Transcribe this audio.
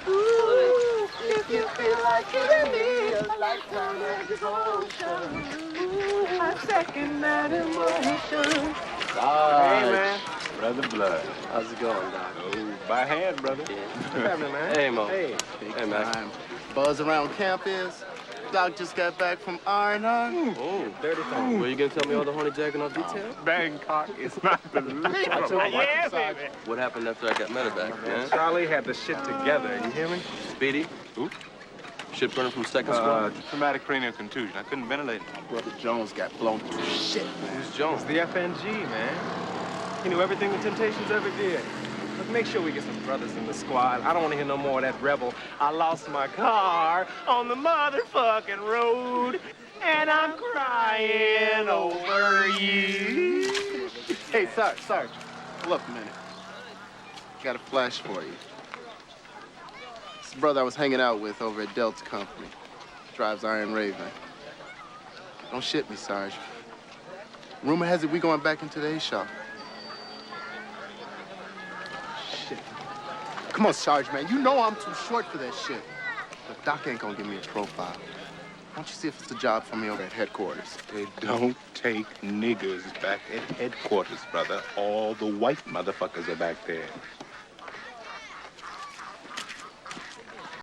Ooh, if you feel like it me, a lifetime of devotion. Ooh, I second that emotion. Hey, man. Brother Blood. How's it going, Doc? Oh, by hand, brother. Yeah. What's happening, man? Hey, Mo. Hey. Hey, man. Time. Buzz around campus. Doc just got back from R&R. Oh, dirty thing. Were you gonna tell me all the horny jacking off detail? Bangkok is not believable. Yeah, baby. What happened after I got medevac, yeah? Charlie had the shit together. You hear me? Speedy? Who? Shit burning from second squad? Traumatic cranial contusion. I couldn't ventilate. Brother Jones got blown to shit, man. Who's Jones? It's the FNG, man. He knew everything the Temptations ever did. Look, make sure we get some brothers in the squad. I don't want to hear no more of that rebel. I lost my car on the motherfucking road, and I'm crying over you. Hey, Sarge. Look a minute. Got a flash for you. This brother I was hanging out with over at Delta Company. Drives Iron Raven. Don't shit me, Sarge. Rumor has it we going back into the A-shop. Shit. Come on, Sarge, man. You know I'm too short for that shit. But Doc ain't gonna give me a profile. Why don't you see if it's a job for me over at headquarters? They don't take niggers back at headquarters, brother. All the white motherfuckers are back there.